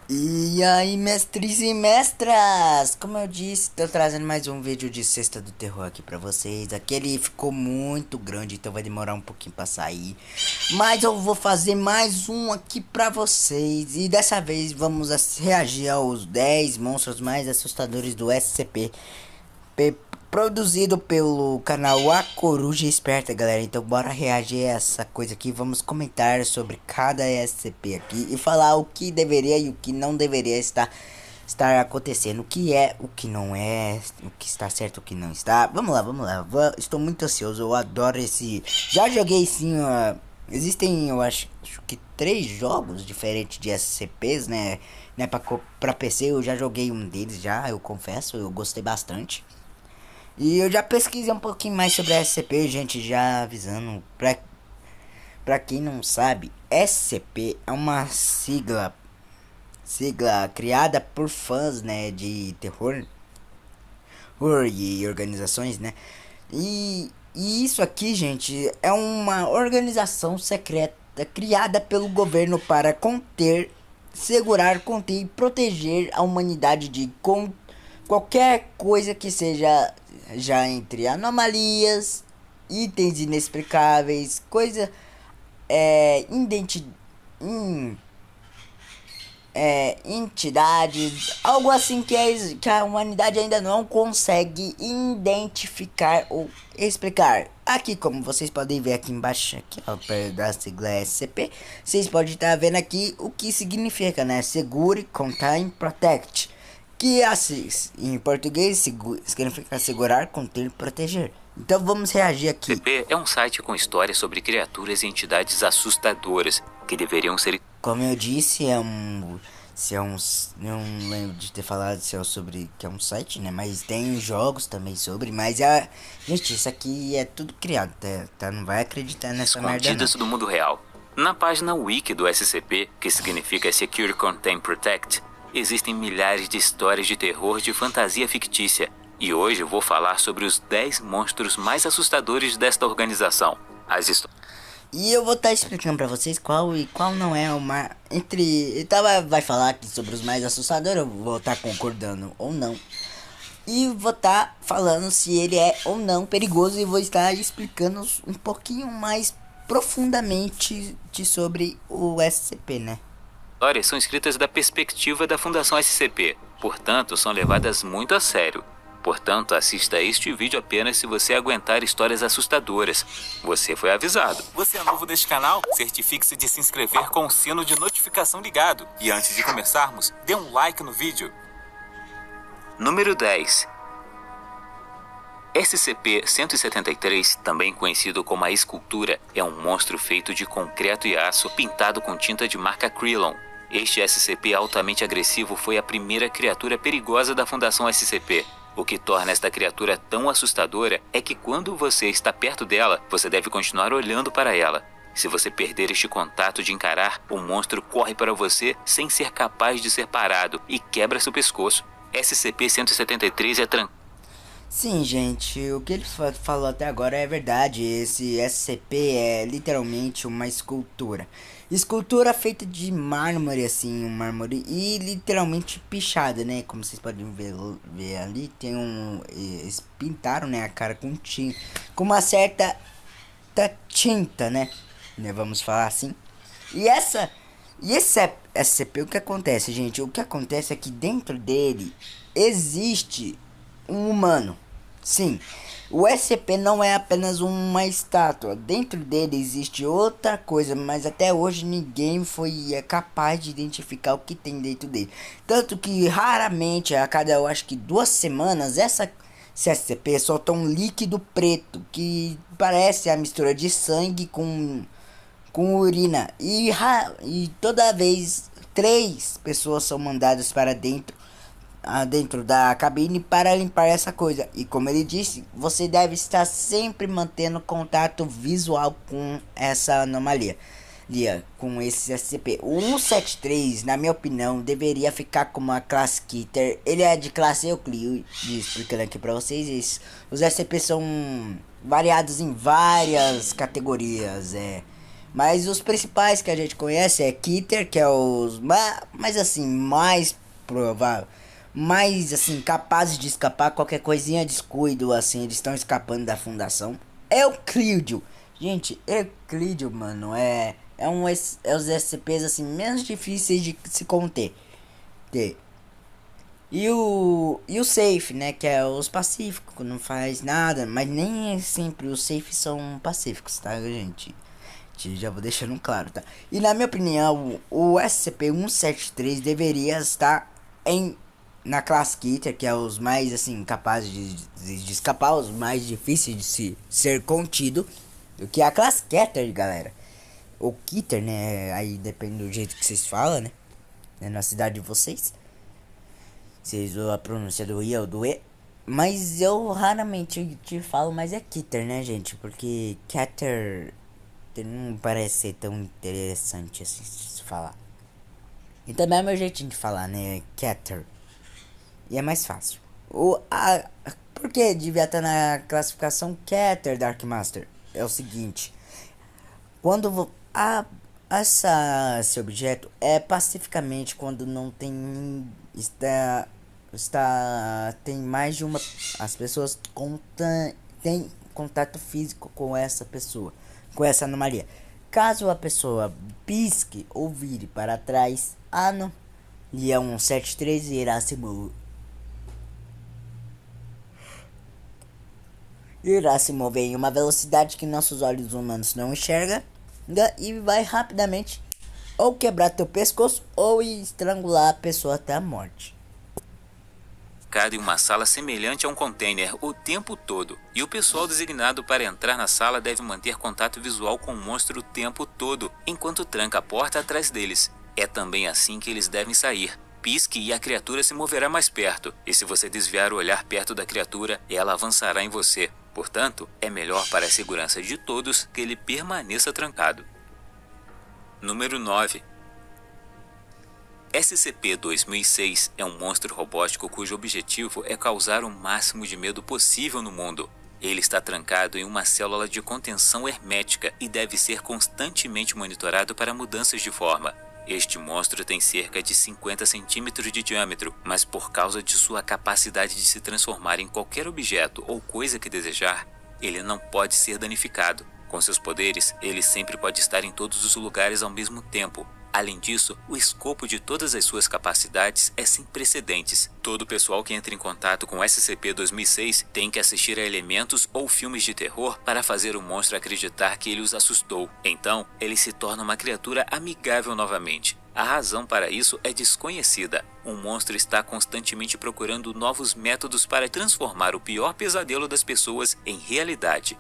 E aí, mestres e mestras, como eu disse, tô trazendo mais um vídeo de Sexta do Terror aqui pra vocês. Aquele ficou muito grande, então vai demorar um pouquinho pra sair. Mas eu vou fazer mais um aqui pra vocês. E dessa vez vamos reagir aos 10 monstros mais assustadores do SCP. Produzido pelo canal A Coruja Esperta, galera. Então bora reagir a essa coisa aqui. Vamos comentar sobre cada SCP aqui e falar o que deveria e o que não deveria estar acontecendo. O que é, o que não é, o que está certo, o que não está. Vamos lá, vamos lá. Estou muito ansioso, eu adoro esse... Já joguei sim, existem, eu acho que 3 jogos diferentes de SCPs, né, pra PC. Eu já joguei um deles já, eu confesso, eu gostei bastante. E eu já pesquisei um pouquinho mais sobre a SCP, gente, já avisando. Pra quem não sabe, SCP é uma sigla criada por fãs, né, de terror e organizações, né. E isso aqui, gente, é uma organização secreta criada pelo governo para conter e proteger a humanidade de qualquer coisa que seja já entre anomalias, itens inexplicáveis, coisa é, identi in- entidades, algo assim que a humanidade ainda não consegue identificar ou explicar. Aqui, como vocês podem ver aqui embaixo, aqui, ó, perto da sigla SCP, vocês podem estar vendo aqui o que significa, né? Segure, Contain, Protect. Que assim, em português significa segurar, conter, proteger. Então vamos reagir aqui. CP é um site com histórias sobre criaturas e entidades assustadoras que deveriam ser. Como eu disse, é um. Se é um. Não lembro de ter falado se é sobre. Que é um site, né? Mas tem jogos também sobre. Mas é. Gente, isso aqui é tudo criado, tá? Não vai acreditar nessa merda, não. Escondidas do mundo real. Na página wiki do SCP, que significa Secure, Contain, Protect, existem milhares de histórias de terror de fantasia fictícia. E hoje eu vou falar sobre os 10 monstros mais assustadores desta organização. As histórias. E eu vou estar explicando pra vocês qual e qual não é uma. Entre. Vai falar aqui sobre os mais assustadores, eu vou estar concordando ou não. E vou estar falando se ele é ou não perigoso e vou estar explicando um pouquinho mais profundamente sobre o SCP, né? Histórias são escritas da perspectiva da Fundação SCP, portanto, são levadas muito a sério. Portanto, assista a este vídeo apenas se você aguentar histórias assustadoras. Você foi avisado. Você é novo neste canal? Certifique-se de se inscrever com o sino de notificação ligado. E antes de começarmos, dê um like no vídeo. Número 10. SCP-173, também conhecido como a Escultura, é um monstro feito de concreto e aço pintado com tinta de marca Krylon. Este SCP altamente agressivo foi a primeira criatura perigosa da Fundação SCP. O que torna esta criatura tão assustadora é que quando você está perto dela, você deve continuar olhando para ela. Se você perder este contato de encarar, o monstro corre para você sem ser capaz de ser parado e quebra seu pescoço. SCP-173 é tranquilo. Sim, gente, o que ele falou até agora é verdade. Esse SCP é literalmente uma escultura. Escultura feita de mármore, assim, um mármore e literalmente pichada, né? Como vocês podem ver ali, tem um. Eles pintaram, né, a cara com uma certa tinta, né? Vamos falar assim. E essa. E esse SCP, o que acontece, gente? O que acontece é que dentro dele existe um humano. Sim, o SCP não é apenas uma estátua. Dentro dele existe outra coisa, mas até hoje ninguém foi capaz de identificar o que tem dentro dele. Tanto que raramente, a cada eu acho que 2 semanas, esse SCP solta um líquido preto que parece a mistura de sangue com urina. E toda vez 3 pessoas são mandadas para dentro da cabine para limpar essa coisa. E como ele disse, você deve estar sempre mantendo contato visual com essa anomalia. Com esse SCP. O 173, na minha opinião, deveria ficar como a classe Kitter. Ele é de classe Euclid, explicando aqui para vocês. Os SCP são variados em várias categorias. Mas os principais que a gente conhece é Keter, que é os mais assim, mais provável, mais assim, capazes de escapar, qualquer coisinha descuido assim, eles estão escapando da fundação. Euclídeo. Gente, Euclídeo, mano, é os SCPs assim menos difíceis de se conter. Ter. E o safe, né, que é os pacíficos, não faz nada, mas nem sempre os safes são pacíficos, tá, gente? Já vou deixando claro, tá? E na minha opinião, o SCP-173 deveria estar na classe Keter, que é os mais assim capazes de escapar, os mais difíceis de ser contido, do que a classe Keter, galera. Ou Keter, né? Aí depende do jeito que vocês falam, né? Na cidade de vocês. Vocês usam a pronúncia do I ou do E. Mas eu raramente te falo, mas é Keter, né, gente? Porque Keter não parece ser tão interessante assim se falar. E também é meu jeitinho de falar, né? Keter. E é mais fácil. Por que devia estar na classificação Keter Dark Master? É o seguinte. Quando esse objeto é pacificamente quando não tem tem mais de uma, as pessoas têm contato físico com essa pessoa, com essa anomalia. Caso a pessoa pisque ou vire para trás, Leão 173 irá se mover em uma velocidade que nossos olhos humanos não enxergam e vai rapidamente ou quebrar teu pescoço ou estrangular a pessoa até a morte. Em uma sala semelhante a um container o tempo todo, e o pessoal designado para entrar na sala deve manter contato visual com o monstro o tempo todo, enquanto tranca a porta atrás deles. É também assim que eles devem sair. Pisque e a criatura se moverá mais perto, e se você desviar o olhar perto da criatura, ela avançará em você. Portanto, é melhor para a segurança de todos que ele permaneça trancado. Número 9. SCP-2006 é um monstro robótico cujo objetivo é causar o máximo de medo possível no mundo. Ele está trancado em uma célula de contenção hermética e deve ser constantemente monitorado para mudanças de forma. Este monstro tem cerca de 50 centímetros de diâmetro, mas por causa de sua capacidade de se transformar em qualquer objeto ou coisa que desejar, ele não pode ser danificado. Com seus poderes, ele sempre pode estar em todos os lugares ao mesmo tempo. Além disso, o escopo de todas as suas capacidades é sem precedentes. Todo pessoal que entra em contato com SCP-2006 tem que assistir a elementos ou filmes de terror para fazer o monstro acreditar que ele os assustou. Então, ele se torna uma criatura amigável novamente. A razão para isso é desconhecida. O monstro está constantemente procurando novos métodos para transformar o pior pesadelo das pessoas em realidade.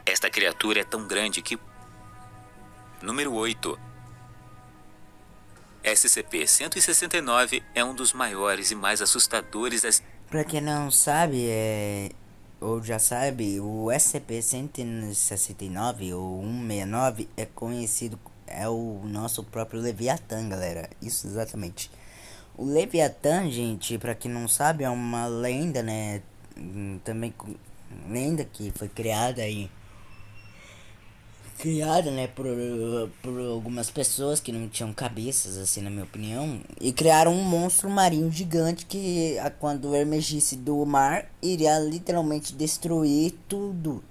Esta criatura é tão grande que... Número 8. SCP-169 é um dos maiores e mais assustadores das... Pra quem não sabe, ou já sabe, o SCP-169 ou 169 é conhecido, é o nosso próprio Leviatã, galera. Isso exatamente. O Leviatã, gente, pra quem não sabe, é uma lenda, né? Também lenda que foi criada aí. Né, por algumas pessoas que não tinham cabeças, assim, na minha opinião, e criaram um monstro marinho gigante que, quando emergisse do mar, iria literalmente destruir tudo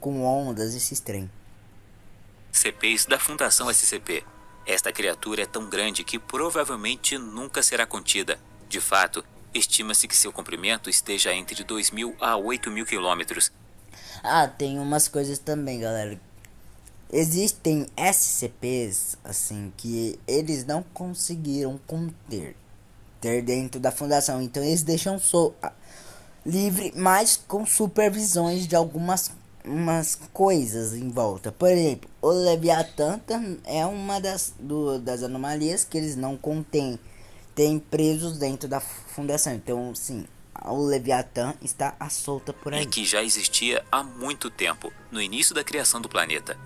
com ondas, esse trem. CPs da Fundação SCP. Esta criatura é tão grande que provavelmente nunca será contida. De fato, estima-se que seu comprimento esteja entre 2.000 a 8.000 quilômetros. Tem umas coisas também, galera. Existem SCPs, assim, que eles não conseguiram conter dentro da fundação. Então eles deixam livre, mas com supervisões de algumas coisas em volta. Por exemplo, o Leviatã é uma das anomalias que eles não contêm. Tem presos dentro da fundação. Então, sim, o Leviatã está à solta por aí. E que já existia há muito tempo, no início da criação do planeta.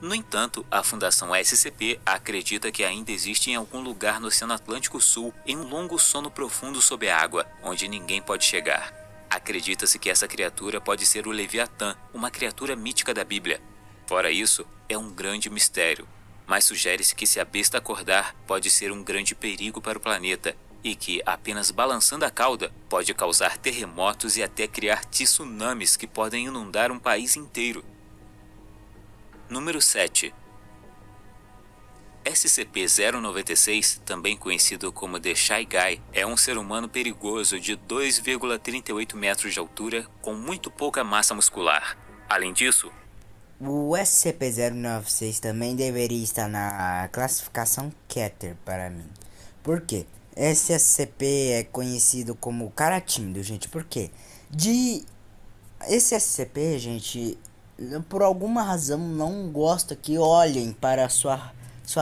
No entanto, a Fundação SCP acredita que ainda existe em algum lugar no Oceano Atlântico Sul, em um longo sono profundo sob a água, onde ninguém pode chegar. Acredita-se que essa criatura pode ser o Leviatã, uma criatura mítica da Bíblia. Fora isso, é um grande mistério, mas sugere-se que se a besta acordar, pode ser um grande perigo para o planeta e que, apenas balançando a cauda, pode causar terremotos e até criar tsunamis que podem inundar um país inteiro. Número 7. SCP-096, também conhecido como The Shy Guy, é um ser humano perigoso de 2,38 metros de altura com muito pouca massa muscular. Além disso, O SCP-096 também deveria estar na classificação Keter para mim. Por quê? Esse SCP é conhecido como cara tímido, gente. Por quê? Esse SCP, gente, por alguma razão não gosta que olhem para sua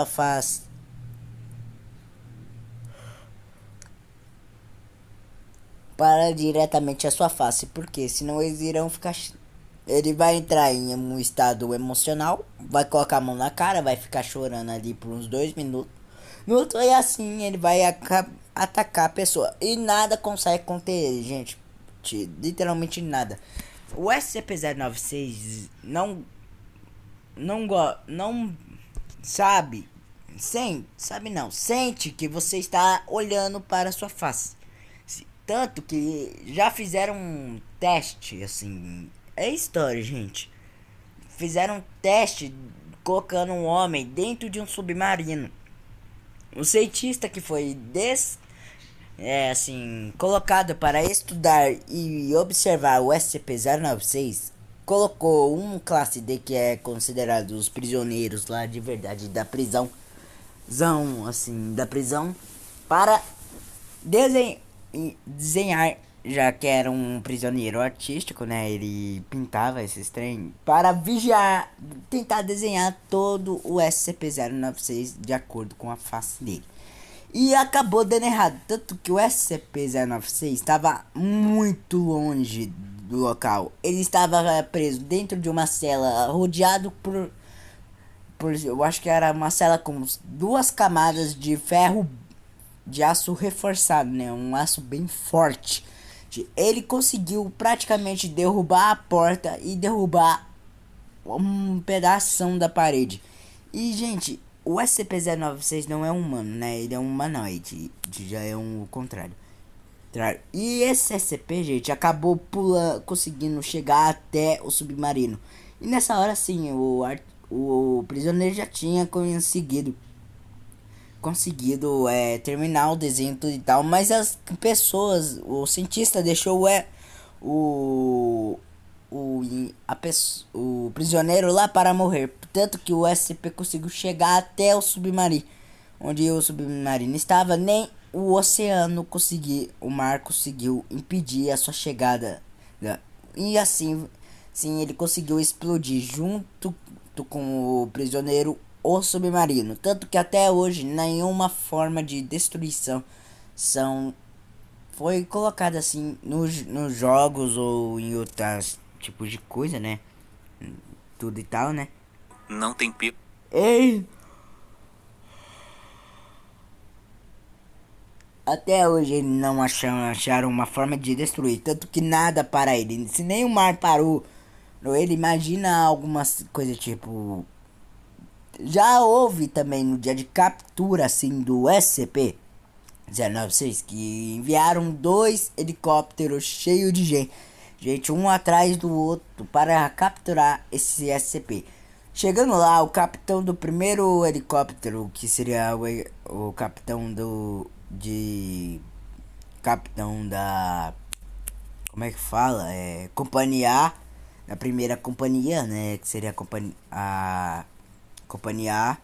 face. Para diretamente a sua face. Porque senão eles irão ficar. Ele vai entrar em um estado emocional, vai colocar a mão na cara, vai ficar chorando ali por uns 2 minutos. E assim ele vai atacar a pessoa. E nada consegue conter ele, gente. Literalmente nada. O SCP-096 não sabe. Sabe não. Sente que você está olhando para a sua face. Tanto que já fizeram um teste, assim. É história, gente. Fizeram um teste colocando um homem dentro de um submarino. O cientista que foi colocado para estudar e observar o SCP-096 colocou um classe D, que é considerado os prisioneiros lá de verdade da prisão, para desenhar, já que era um prisioneiro artístico, né? Ele pintava esses trem para vigiar, tentar desenhar todo o SCP-096 de acordo com a face dele. E acabou dando errado, tanto que o SCP-096 estava muito longe do local. Ele estava preso dentro de uma cela, rodeado por eu acho que era uma cela com 2 camadas de ferro, de aço reforçado, né? Um aço bem forte. Ele conseguiu praticamente derrubar a porta e derrubar um pedaço da parede. E, gente, o SCP-096 não é humano, né? Ele é um humanoide. Já é o contrário. E esse SCP, gente, acabou conseguindo chegar até o submarino. E nessa hora, sim, o prisioneiro já tinha conseguido terminar o desenho tudo e tal, mas as pessoas, o cientista deixou o prisioneiro lá para morrer, tanto que o SCP conseguiu chegar até o submarino, onde o submarino estava. Nem o o mar conseguiu impedir a sua chegada, e assim, sim, ele conseguiu explodir junto com o prisioneiro o submarino, tanto que até hoje nenhuma forma de destruição foi colocada assim nos jogos ou em outros tipos de coisa, né? Tudo e tal, né? não tem pico. Ei! Até hoje eles não acharam uma forma de destruir, tanto que nada para ele. Se nem o mar parou ele, imagina algumas coisas tipo. Já houve também no dia de captura assim do SCP-096 que enviaram 2 helicópteros cheios de gente, um atrás do outro, para capturar esse SCP. Chegando lá, o capitão do primeiro helicóptero, que seria o capitão capitão da, como é que fala? Companhia A, na primeira companhia, né, que seria a companhia A,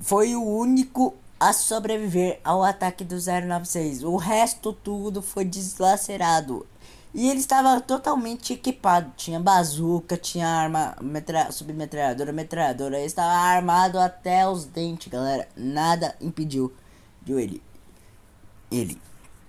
foi o único a sobreviver ao ataque do 096. O resto tudo foi deslacerado. E ele estava totalmente equipado. Tinha bazuca, tinha arma, submetralhadora, metralhadora. Ele estava armado até os dentes, galera. Nada impediu de ele.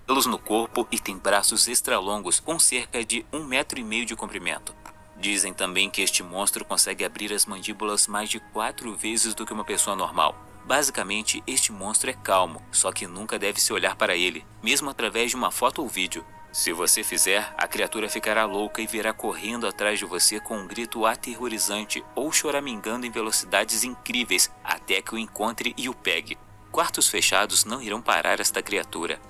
Pelos no corpo e tem braços extra longos com cerca de 1,5 metro de comprimento. Dizem também que este monstro consegue abrir as mandíbulas mais de 4 vezes do que uma pessoa normal. Basicamente, este monstro é calmo, só que nunca deve se olhar para ele, mesmo através de uma foto ou vídeo. Se você fizer, a criatura ficará louca e virá correndo atrás de você com um grito aterrorizante ou choramingando em velocidades incríveis até que o encontre e o pegue. Quartos fechados não irão parar esta criatura.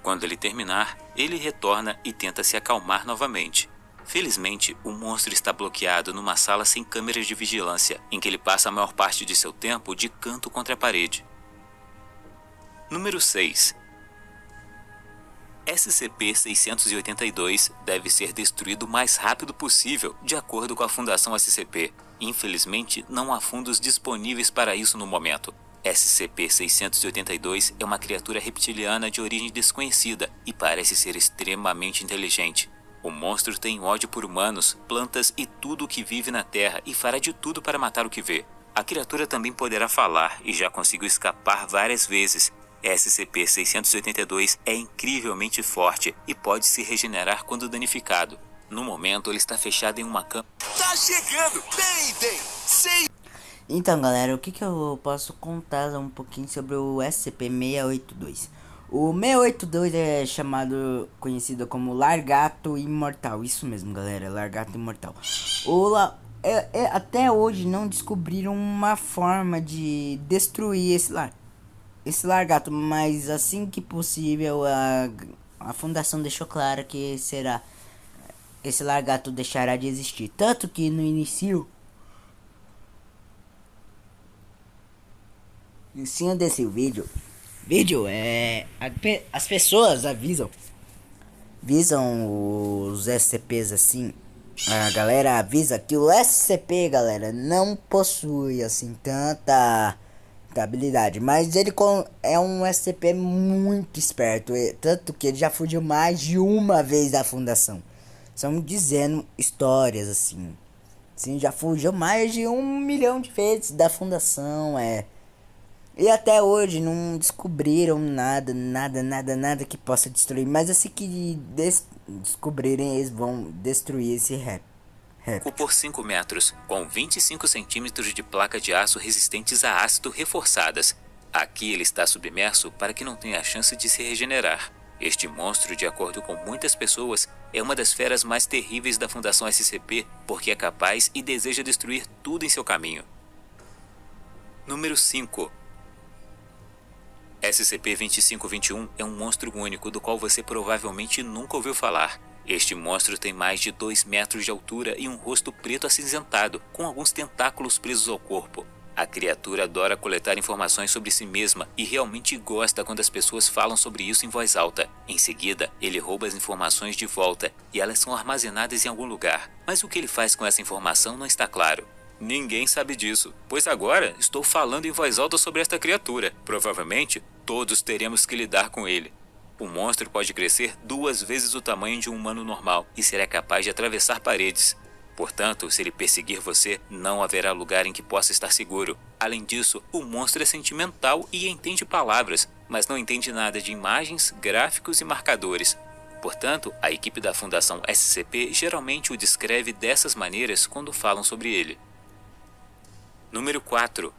Quando ele terminar, ele retorna e tenta se acalmar novamente. Felizmente, o monstro está bloqueado numa sala sem câmeras de vigilância, em que ele passa a maior parte de seu tempo de canto contra a parede. Número 6. SCP-682 deve ser destruído o mais rápido possível, de acordo com a Fundação SCP. Infelizmente, não há fundos disponíveis para isso no momento. SCP-682 é uma criatura reptiliana de origem desconhecida e parece ser extremamente inteligente. O monstro tem ódio por humanos, plantas e tudo o que vive na Terra e fará de tudo para matar o que vê. A criatura também poderá falar e já conseguiu escapar várias vezes. SCP-682 é incrivelmente forte e pode se regenerar quando danificado. No momento, ele está fechado em uma cama. Tá chegando! Bem! Então, galera, o que eu posso contar um pouquinho sobre o SCP-682? O 682 é conhecido como Largato Imortal. Isso mesmo, galera, Largato Imortal. Até hoje não descobriram uma forma de destruir esse largato, mas assim que possível a fundação deixou claro que esse largato deixará de existir. Tanto que no início desse vídeo as pessoas avisam os SCPs assim. A galera avisa que o SCP, galera, não possui assim tanta habilidade, mas ele é um SCP muito esperto, tanto que ele já fugiu mais de uma vez da fundação. Estão dizendo histórias assim. Sim, já fugiu mais de 1 milhão de vezes da fundação, E até hoje não descobriram nada que possa destruir. Mas assim que descobrirem, eles vão destruir esse rap. Por 5 metros, com 25 centímetros de placa de aço resistentes a ácido reforçadas. Aqui ele está submerso para que não tenha chance de se regenerar. Este monstro, de acordo com muitas pessoas, é uma das feras mais terríveis da Fundação SCP, porque é capaz e deseja destruir tudo em seu caminho. Número 5. SCP-2521 é um monstro único do qual você provavelmente nunca ouviu falar. Este monstro tem mais de 2 metros de altura e um rosto preto acinzentado, com alguns tentáculos presos ao corpo. A criatura adora coletar informações sobre si mesma e realmente gosta quando as pessoas falam sobre isso em voz alta. Em seguida, ele rouba as informações de volta e elas são armazenadas em algum lugar. Mas o que ele faz com essa informação não está claro. Ninguém sabe disso, pois agora estou falando em voz alta sobre esta criatura. Provavelmente, todos teremos que lidar com ele. O monstro pode crescer 2 vezes o tamanho de um humano normal e será capaz de atravessar paredes. Portanto, se ele perseguir você, não haverá lugar em que possa estar seguro. Além disso, o monstro é sentimental e entende palavras, mas não entende nada de imagens, gráficos e marcadores. Portanto, a equipe da Fundação SCP geralmente o descreve dessas maneiras quando falam sobre ele. Número 4.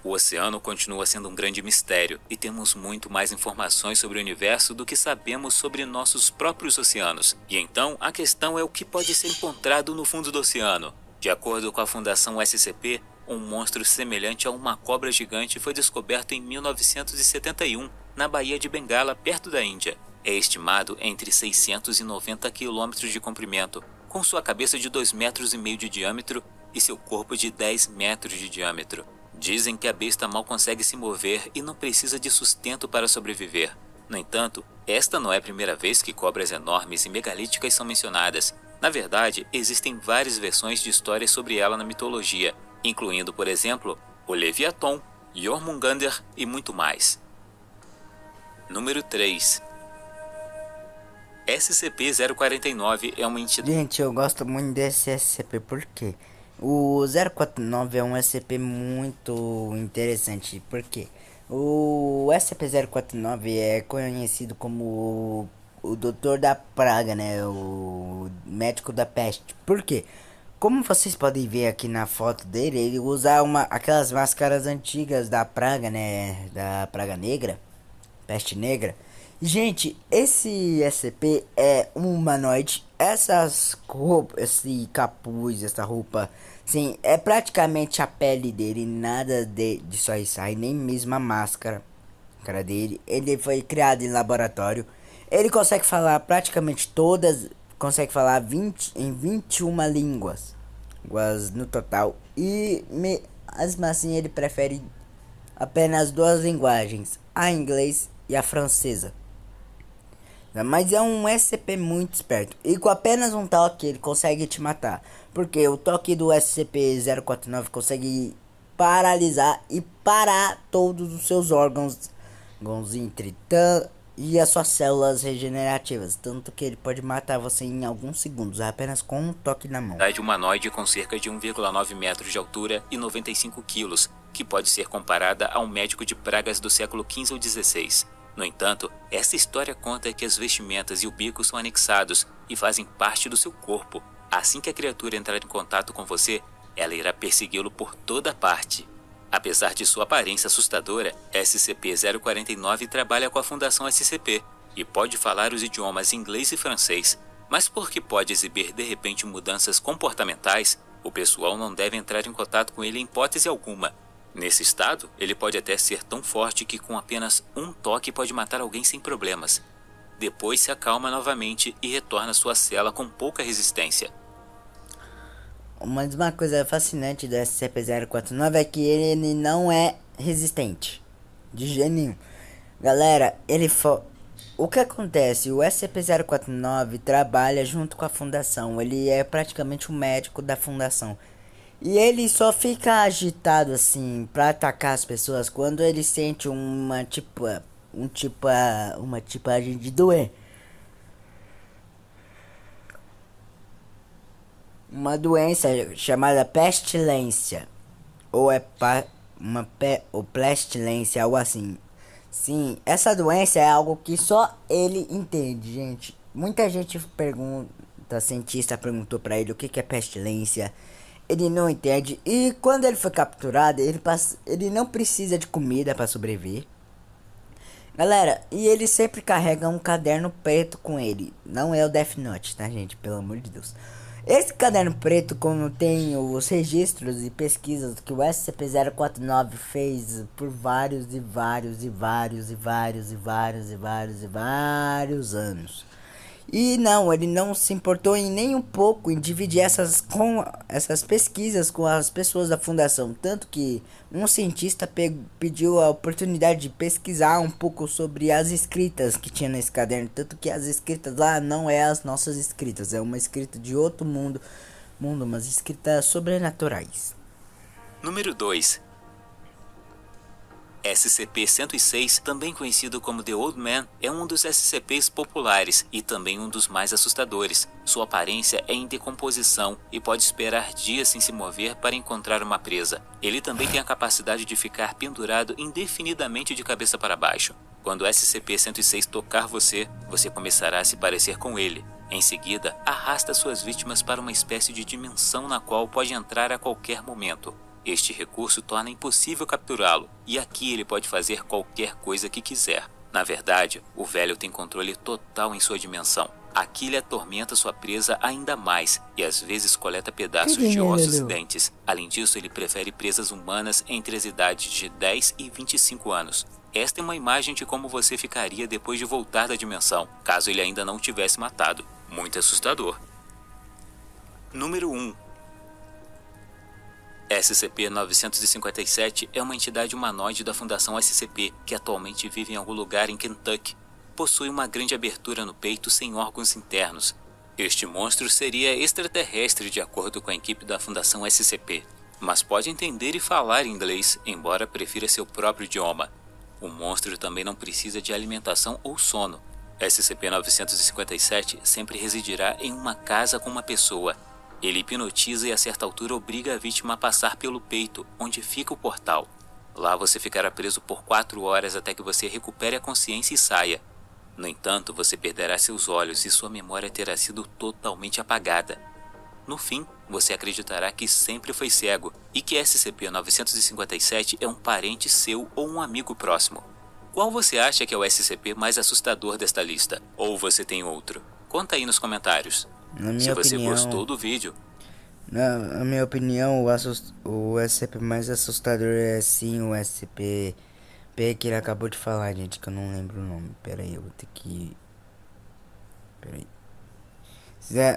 O oceano continua sendo um grande mistério e temos muito mais informações sobre o universo do que sabemos sobre nossos próprios oceanos. E então, a questão é o que pode ser encontrado no fundo do oceano. De acordo com a Fundação SCP, um monstro semelhante a uma cobra gigante foi descoberto em 1971, na Baía de Bengala, perto da Índia. É estimado entre 690 quilômetros de comprimento, com sua cabeça de 2,5 metros de diâmetro e seu corpo de 10 metros de diâmetro. Dizem que a besta mal consegue se mover e não precisa de sustento para sobreviver. No entanto, esta não é a primeira vez que cobras enormes e megalíticas são mencionadas. Na verdade, existem várias versões de histórias sobre ela na mitologia, incluindo, por exemplo, o Leviaton, Jormungandr e muito mais. Número 3. SCP-049 é uma entidade... Gente, eu gosto muito desse SCP, por quê? O 049 é um SCP muito interessante, porque o SCP-049 é conhecido como o Doutor da Praga, né? O médico da peste. Por quê? Como vocês podem ver aqui na foto dele, ele usa aquelas máscaras antigas da praga, né? Da praga negra, peste negra. Gente, esse SCP é um humanoide. Essas roupas, esse capuz, essa roupa, sim, é praticamente a pele dele, nada de só isso aí, nem mesmo a máscara cara dele. Ele foi criado em laboratório. Ele consegue falar praticamente todas, consegue falar 20 em 21 línguas no total. E mesmo assim ele prefere apenas duas linguagens, a inglês e a francesa. Mas é um SCP muito esperto. E com apenas um toque ele consegue te matar. Porque o toque do SCP-049 consegue paralisar e parar todos os seus órgãos e as suas células regenerativas. Tanto que ele pode matar você em alguns segundos, apenas com um toque na mão. De humanoide com cerca de 1,9 metros de altura e 95 quilos, que pode ser comparada a um médico de pragas do século XV ou XVI. No entanto, essa história conta que as vestimentas e o bico são anexados e fazem parte do seu corpo. Assim que a criatura entrar em contato com você, ela irá persegui-lo por toda parte. Apesar de sua aparência assustadora, SCP-049 trabalha com a Fundação SCP e pode falar os idiomas inglês e francês, mas porque pode exibir de repente mudanças comportamentais, o pessoal não deve entrar em contato com ele em hipótese alguma. Nesse estado, ele pode até ser tão forte que com apenas um toque pode matar alguém sem problemas. Depois se acalma novamente e retorna à sua cela com pouca resistência. Uma coisa fascinante do SCP-049 é que ele não é resistente. De jeito nenhum. Galera, o que acontece? O SCP-049 trabalha junto com a fundação. Ele é praticamente um médico da fundação. E ele só fica agitado assim pra atacar as pessoas quando ele sente uma tipagem de doer. Uma doença chamada pestilência. Ou ou pestilência, algo assim. Sim, essa doença é algo que só ele entende, gente. Muita gente cientista perguntou pra ele o que é pestilência. Ele não entende. E quando ele foi capturado, ele não precisa de comida para sobreviver. Galera, e ele sempre carrega um caderno preto com ele. Não é o Death Note, tá, gente? Pelo amor de Deus. Esse caderno preto contém os registros e pesquisas que o SCP-049 fez por vários anos. E não, ele não se importou em nem um pouco em dividir essas pesquisas com as pessoas da fundação. Tanto que um cientista pediu a oportunidade de pesquisar um pouco sobre as escritas que tinha nesse caderno. Tanto que as escritas lá não é as nossas escritas, é uma escrita de outro mundo, umas escritas sobrenaturais. Número 2. SCP-106, também conhecido como The Old Man, é um dos SCPs populares e também um dos mais assustadores. Sua aparência é em decomposição e pode esperar dias sem se mover para encontrar uma presa. Ele também tem a capacidade de ficar pendurado indefinidamente de cabeça para baixo. Quando o SCP-106 tocar você, você começará a se parecer com ele. Em seguida, arrasta suas vítimas para uma espécie de dimensão na qual pode entrar a qualquer momento. Este recurso torna impossível capturá-lo, e aqui ele pode fazer qualquer coisa que quiser. Na verdade, o velho tem controle total em sua dimensão. Aqui ele atormenta sua presa ainda mais, e às vezes coleta pedaços de ossos e dentes. Além disso, ele prefere presas humanas entre as idades de 10 e 25 anos. Esta é uma imagem de como você ficaria depois de voltar da dimensão, caso ele ainda não tivesse matado. Muito assustador. Número 1. SCP-957 é uma entidade humanoide da Fundação SCP, que atualmente vive em algum lugar em Kentucky. Possui uma grande abertura no peito sem órgãos internos. Este monstro seria extraterrestre de acordo com a equipe da Fundação SCP, mas pode entender e falar inglês, embora prefira seu próprio idioma. O monstro também não precisa de alimentação ou sono. SCP-957 sempre residirá em uma casa com uma pessoa. Ele hipnotiza e a certa altura obriga a vítima a passar pelo peito, onde fica o portal. Lá você ficará preso por 4 horas até que você recupere a consciência e saia. No entanto, você perderá seus olhos e sua memória terá sido totalmente apagada. No fim, você acreditará que sempre foi cego e que SCP-957 é um parente seu ou um amigo próximo. Qual você acha que é o SCP mais assustador desta lista? Ou você tem outro? Conta aí nos comentários. Na Se minha você opinião, gostou do vídeo, na minha opinião, o SCP mais assustador é sim o SCP que ele acabou de falar, gente, que eu não lembro o nome. Pera aí, eu vou ter que... Pera aí.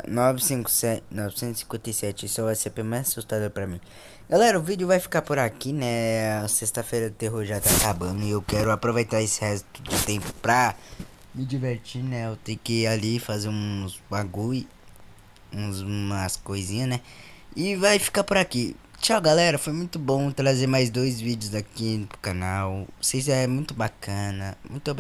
957, esse é o SCP mais assustador pra mim. Galera, o vídeo vai ficar por aqui, né? A sexta-feira do terror já tá acabando e eu quero aproveitar esse resto de tempo pra me divertir, né? Eu tenho que ir ali fazer uns bagulho, umas coisinhas, né? E vai ficar por aqui. Tchau, galera. Foi muito bom trazer mais 2 vídeos aqui pro canal. Vocês é muito bacana. Muito obrigado.